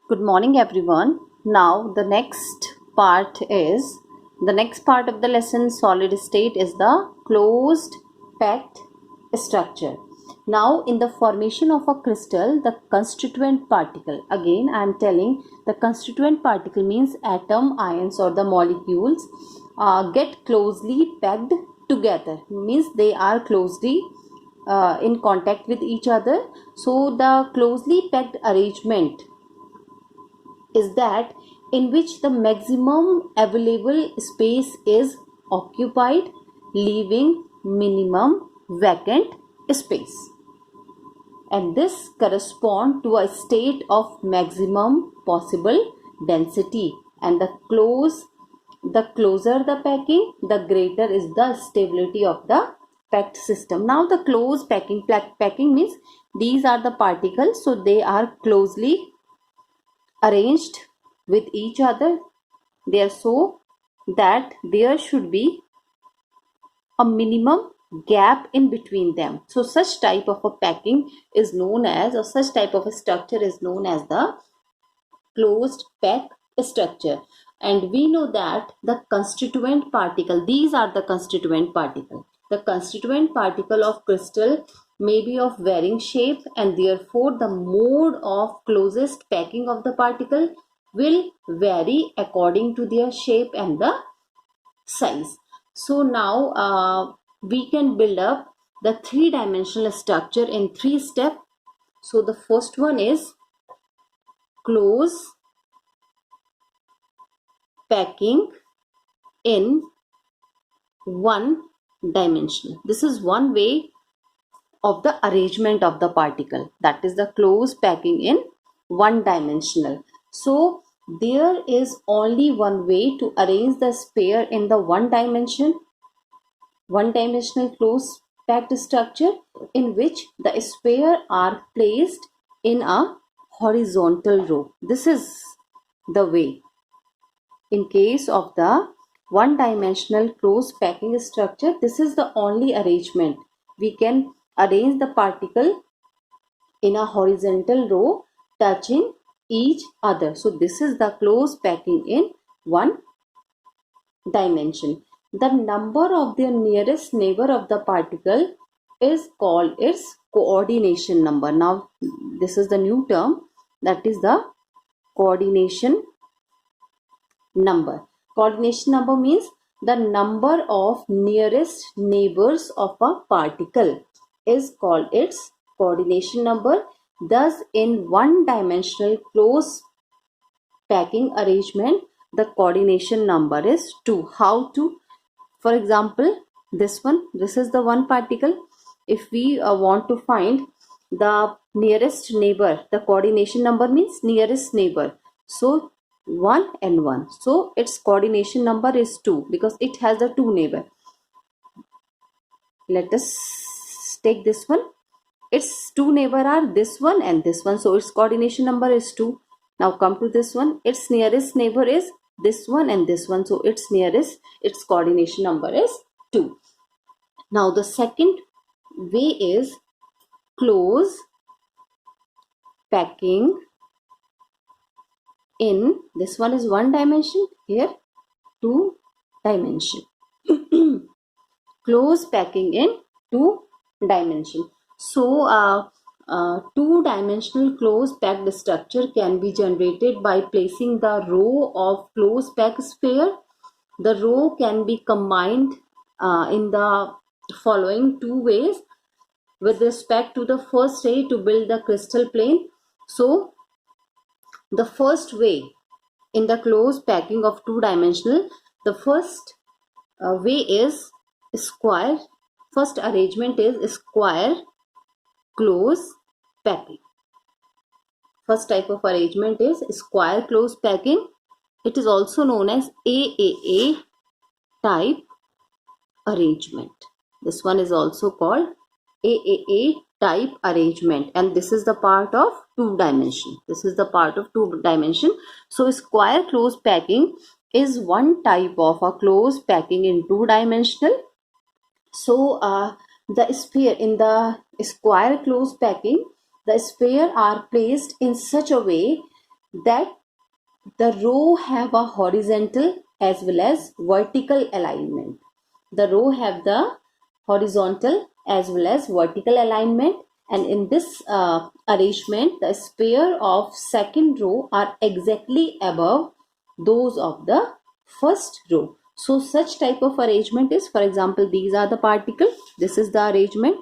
Good morning, everyone. Now, the next part of the lesson solid state is the closed packed structure. Now, in the formation of a crystal, the constituent particle, again, I am telling the constituent particle means atom, ions, or the molecules get closely packed together, means they are closely in contact with each other. So, the closely packed arrangement is that in which the maximum available space is occupied, leaving minimum vacant space. And this corresponds to a state of maximum possible density. And the closer the packing, the greater is the stability of the packed system. Now the close packing means these are the particles, so they are closely arranged with each other. They are so that there should be a minimum gap in between them. So such type of a packing is known as, or such type of a structure is known as the closed pack structure. And we know that the constituent particle, these are the constituent particle. The constituent particle of crystal may be of varying shape, and therefore the mode of closest packing of the particle will vary according to their shape and the size. So now we can build up the three-dimensional structure in 3 steps. So the first one is close packing in one dimension. This is one way of the arrangement of the particle, that is the close packing in one dimensional. So there is only one way to arrange the sphere in the one dimensional close packed structure, in which the sphere are placed in a horizontal row. This is the way. In case of the one-dimensional close packing structure, this is the only arrangement. We can arrange the particle in a horizontal row touching each other. So this is the close packing in one dimension. The number of the nearest neighbor of the particle is called its coordination number. Now this is the new term, that is the coordination number. Coordination number means the number of nearest neighbors of a particle is called its coordination number. Thus, in one-dimensional close packing arrangement, the coordination number is 2. How to? For example, this is the one particle. If we want to find the nearest neighbor, the coordination number means nearest neighbor. So 1 and 1. So its coordination number is 2 because it has the 2 neighbor. Let us take this one. Its 2 neighbor are this one and this one. So its coordination number is 2. Now come to this one. Its nearest neighbor is this one and this one. So its coordination number is 2. Now the second way is close packing in, this one is one dimension, here 2 dimension. Close packing in 2 dimension. So 2-dimensional close packed structure can be generated by placing the row of close packed sphere. The row can be combined in the following 2 ways with respect to the first way to build the crystal plane. So the first way in the close packing of 2-dimensional, the first way is square. First arrangement is square close packing. First type of arrangement is square close packing. It is also known as AAA type arrangement. This one is also called AAA type arrangement, and this is the part of 2 dimension. So square close packing is one type of a close packing in 2-dimensional. So the sphere in the square close packing, the sphere are placed in such a way that the row have a horizontal as well as vertical alignment. The row have the horizontal as well as vertical alignment, and in this arrangement the sphere of second row are exactly above those of the first row. So such type of arrangement is, for example, these are the particles, this is the arrangement.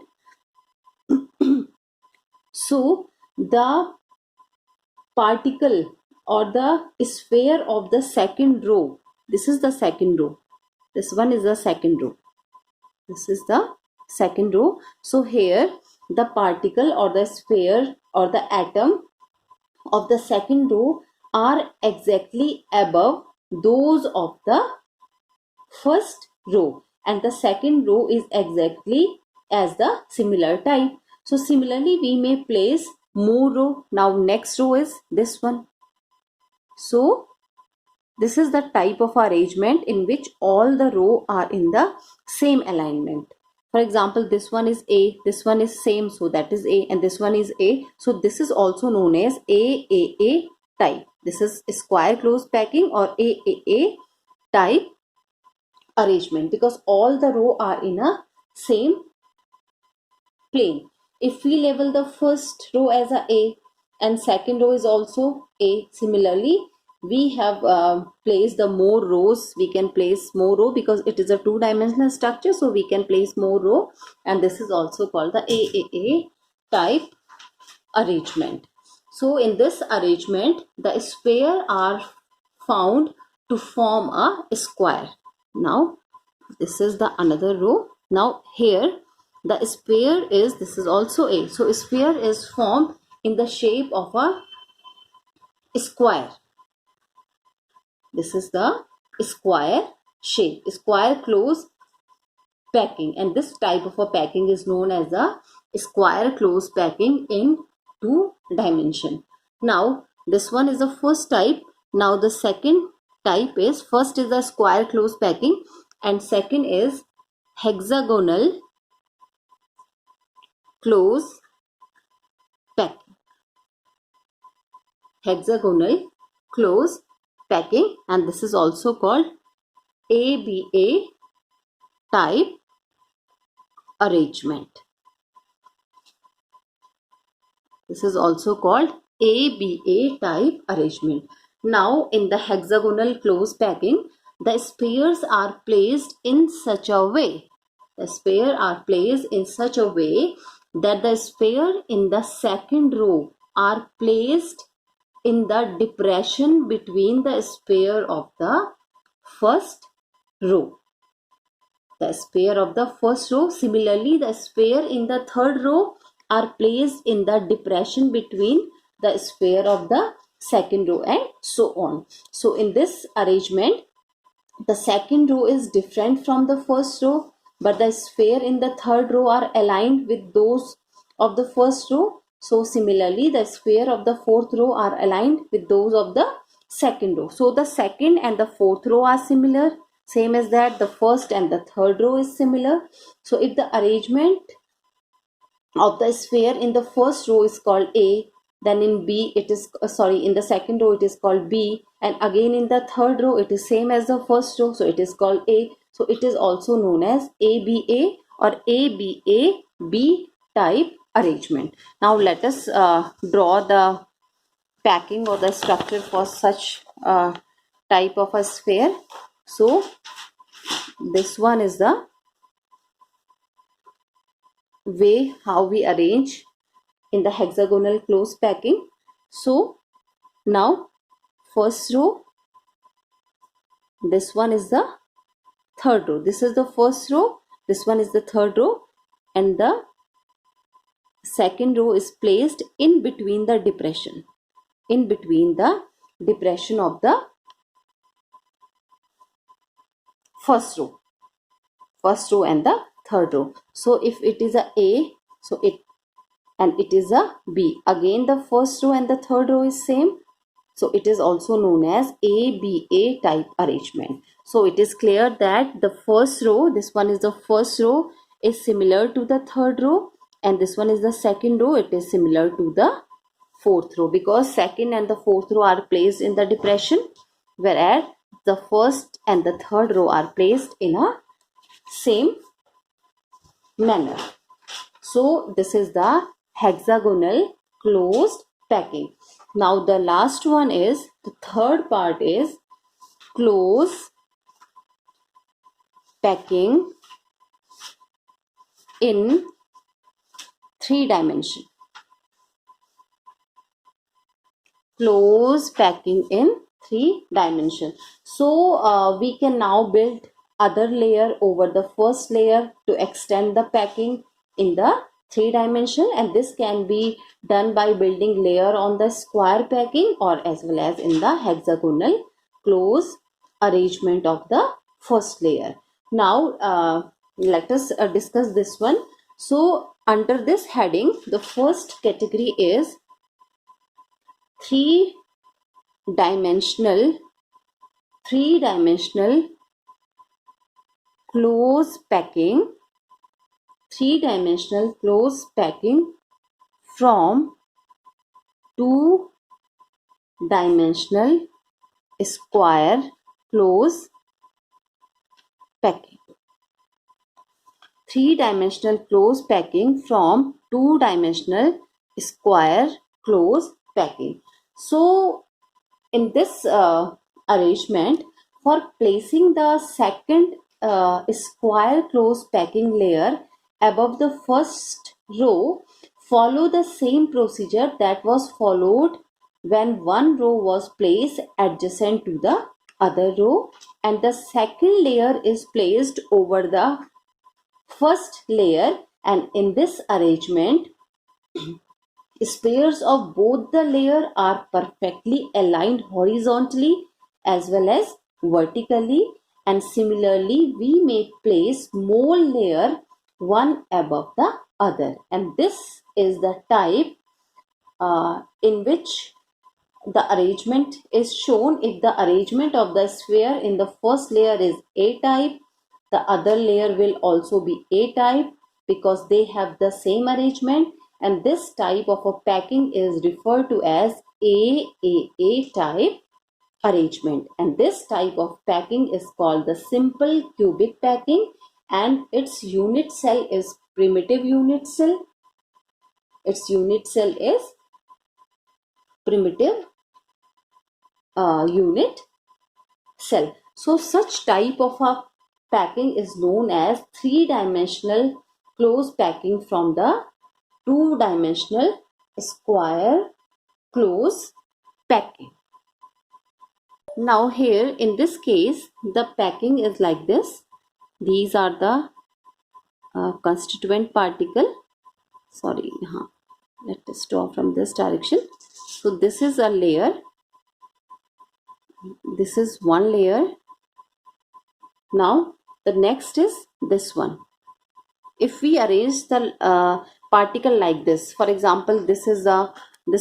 So the particle or the sphere of the second row, this is the second row, this one is the second row, this is the second row. So here the particle or the sphere or the atom of the second row are exactly above those of the first row, and the second row is exactly as the similar type. So similarly we may place more row. Now next row is this one. So this is the type of arrangement in which all the row are in the same alignment. For example, this one is A, this one is same, so that is A, and this one is A. So this is also known as AAA type. This is square close packing or AAA type arrangement, because all the row are in a same plane. If we label the first row as a and second row is also A, similarly we have placed the more rows. We can place more row because it is a two-dimensional structure, so we can place more row, and this is also called the AAA type arrangement. So in this arrangement the sphere are found to form a square. Now this is the another row. Now here the sphere is, this is also A, so sphere is formed in the shape of a square. This is the square shape, square close packing, and this type of a packing is known as a square close packing in two dimension. Now this one is the first type. Now the second type is, first is the square close packing and second is hexagonal close packing. Hexagonal close packing, and this is also called ABA type arrangement. This is also called ABA type arrangement. Now in the hexagonal close packing, the spheres are placed in such a way. The spheres are placed in such a way that the sphere in the second row are placed in the depression between the sphere of the first row. The sphere of the first row. Similarly, the sphere in the third row are placed in the depression between the sphere of the second row, and so on. So in this arrangement, the second row is different from the first row, but the sphere in the third row are aligned with those of the first row. So similarly, the sphere of the fourth row are aligned with those of the second row. So the second and the fourth row are similar. Same as that, the first and the third row is similar. So if the arrangement of the sphere in the first row is called A, then in B it is in the second row it is called B, and again in the third row it is same as the first row, so it is called A. So it is also known as ABA or ABAB type arrangement. Now let us draw the packing or the structure for such type of a sphere. So this one is the way how we arrange in the hexagonal close packing. So now first row, this one is the third row, this is the first row, this one is the third row, and the second row is placed in between the depression, in between the depression of the first row and the third row. So if it is a so it is a B, again the first row and the third row is same, so it is also known as ABA type arrangement. So it is clear that the first row, this one is the first row, is similar to the third row, and this one is the second row, it is similar to the fourth row, because second and the fourth row are placed in the depression, whereas the first and the third row are placed in a same manner. So this is the hexagonal closed packing. Now the last one is, the third part is close packing in 3 dimension. Close packing in 3 dimension. So we can now build other layer over the first layer to extend the packing in the 3 dimension, and this can be done by building layer on the square packing or as well as in the hexagonal close arrangement of the first layer. Now let us discuss this one. So under this heading, the first category is 3 dimensional close packing, 3 dimensional close packing from 2 dimensional square close packing. 3 dimensional close packing from 2 dimensional square close packing. So in this arrangement, for placing the second square close packing layer above the first row, follow the same procedure that was followed when one row was placed adjacent to the other row, and the second layer is placed over the first layer, and in this arrangement spheres of both the layer are perfectly aligned horizontally as well as vertically, and similarly we may place more layer one above the other, and this is the type in which the arrangement is shown. If the arrangement of the sphere in the first layer is A type, the other layer will also be A type because they have the same arrangement, and this type of a packing is referred to as AAA type arrangement, and this type of packing is called the simple cubic packing, and its unit cell is primitive unit cell. Its unit cell is primitive unit cell. So such type of a packing is known as 3 dimensional close packing from the 2 dimensional square close packing. Now here in this case the packing is like this. These are the constituent particle. Sorry, let us draw from this direction. So this is a layer. This is one layer. Now the next is this one. If we arrange the particle like this, for example, this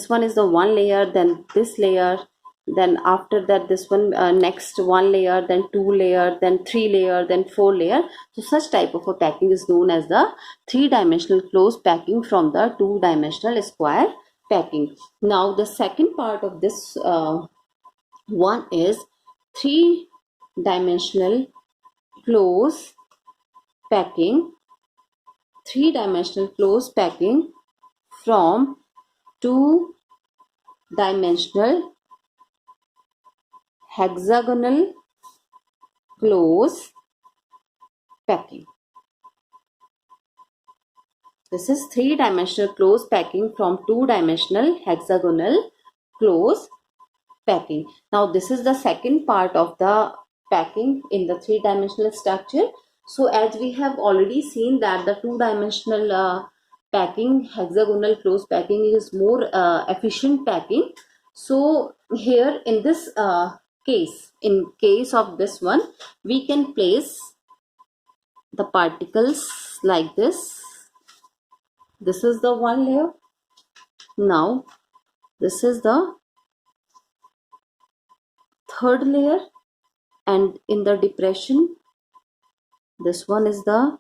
one is the one layer, then this layer, then after that this one, next one layer, then 2 layer, then 3 layer, then 4 layer. So such type of a packing is known as the 3 dimensional close packing from the 2 dimensional square packing. Now the second part of this one is 3 dimensional close packing, 3 dimensional close packing from 2 dimensional hexagonal close packing. This is 3 dimensional close packing from 2 dimensional hexagonal close packing. Now this is the second part of the packing in the 3 dimensional structure. So as we have already seen that the 2 dimensional packing, hexagonal close packing, is more efficient packing. So here in this case, in case of this one, we can place the particles like this. This is the one layer. Now this is the third layer, and in the depression this one is the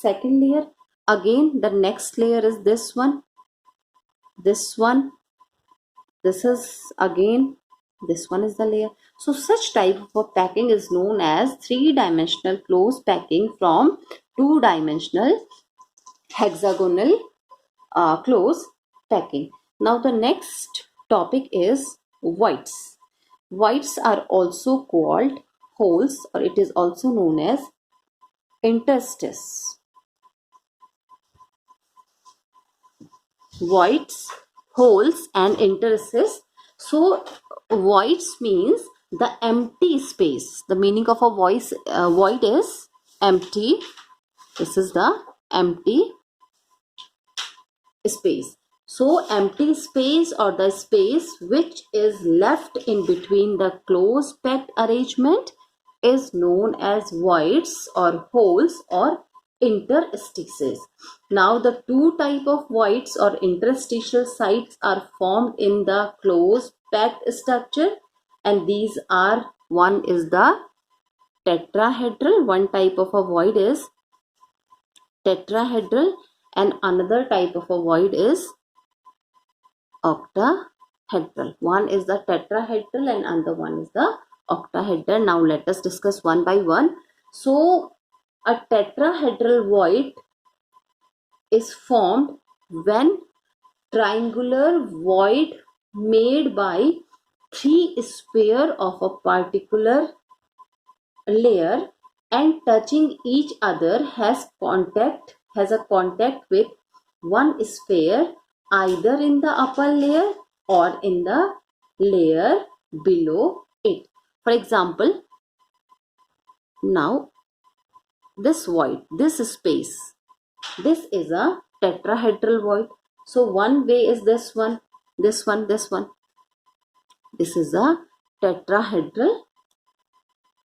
second layer. Again the next layer is this one, this one, this is again, this one is the layer. So such type of a packing is known as three-dimensional close packing from two-dimensional hexagonal close packing. Now the next topic is voids. Voids are also called holes, or it is also known as interstices. Voids, holes and interstices. So voids means the empty space. The meaning of a void is empty. This is the empty space. So empty space, or the space which is left in between the close packed arrangement, is known as voids or holes or interstices. Now the two type of voids or interstitial sites are formed in the close packed structure, and these are, one is the tetrahedral, one type of a void is tetrahedral, and another type of a void is octahedral. One is the tetrahedral and another one is the octahedral. Now let us discuss one by one. So a tetrahedral void is formed when triangular void made by three spheres of a particular layer and touching each other has a contact with one sphere either in the upper layer or in the layer below it. For example, now this void, this space, this is a tetrahedral void. So one way is this one, this one, this one. This is a tetrahedral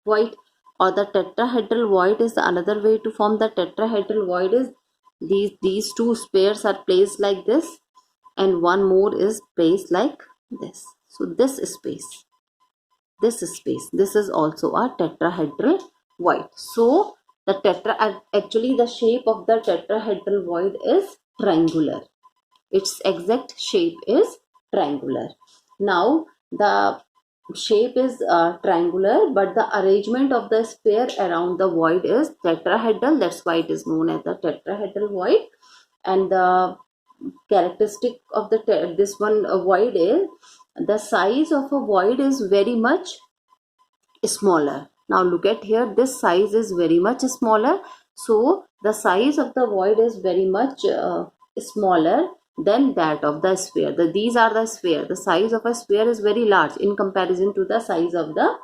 void, or the tetrahedral void is the another way to form the tetrahedral void is these two spheres are placed like this and one more is placed like this. So this space, this is also a tetrahedral void. So actually the shape of the tetrahedral void is triangular. Its exact shape is triangular. Now the shape is triangular, but the arrangement of the sphere around the void is tetrahedral. That's why it is known as the tetrahedral void. And the characteristic of this one void is the size of a void is very much smaller. Now look at here, this size is very much smaller. So the size of the void is very much smaller than that of the sphere. These are the sphere. The size of a sphere is very large in comparison to the size of the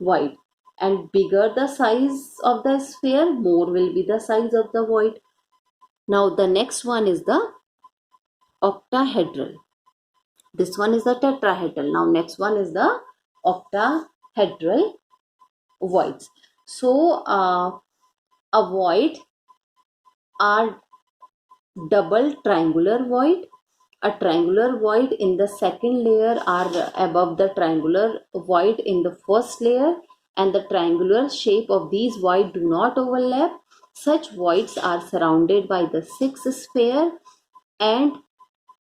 void. And bigger the size of the sphere, more will be the size of the void. Now the next one is the octahedral. This one is the tetrahedral. Now next one is the octahedral voids. So a void are double triangular void. A triangular void in the second layer are above the triangular void in the first layer, and the triangular shape of these void do not overlap. Such voids are surrounded by the sixth sphere and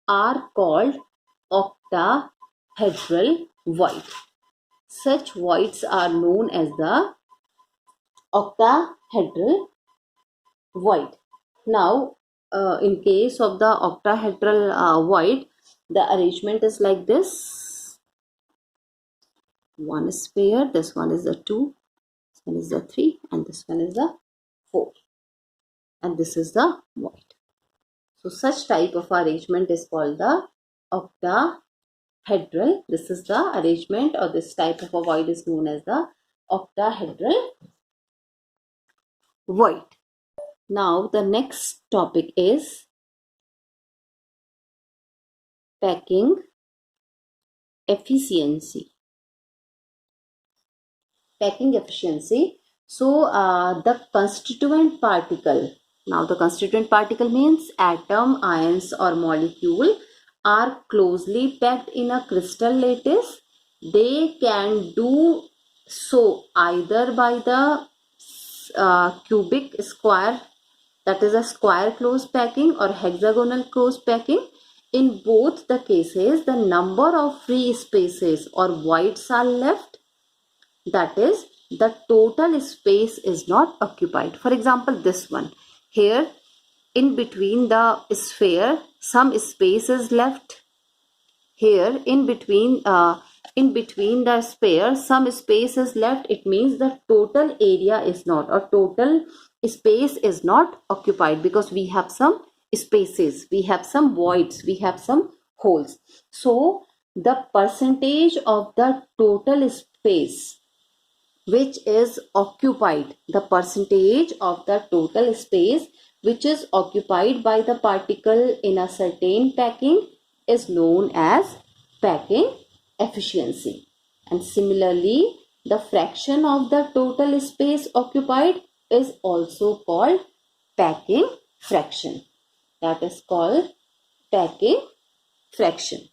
are called octahedral void. Such voids are known as the octahedral void. Now, in case of the octahedral void, the arrangement is like this. One sphere, this one is the 2, this one is the 3, and this one is the 4. And this is the void. So such type of arrangement is called the octahedral. This is the arrangement, or this type of a void is known as the octahedral void. Now the next topic is packing efficiency. Packing efficiency. So the constituent particle. Now the constituent particle means atom, ions or molecule are closely packed in a crystal lattice. They can do so either by the cubic square, that is a square close packing, or hexagonal close packing. in both the cases, the number of free spaces or voids are left. That is, the total space is not occupied. For example, this one. Here, in between the sphere, some space is left. Here, in between the sphere, some space is left. It means the total area is not, or total space is not occupied, because we have some spaces, we have some voids, we have some holes. So the percentage of the total space which is occupied, the percentage of the total space which is occupied by the particle in a certain packing is known as packing efficiency. And similarly, the fraction of the total space occupied is also called packing fraction. That is called packing fraction.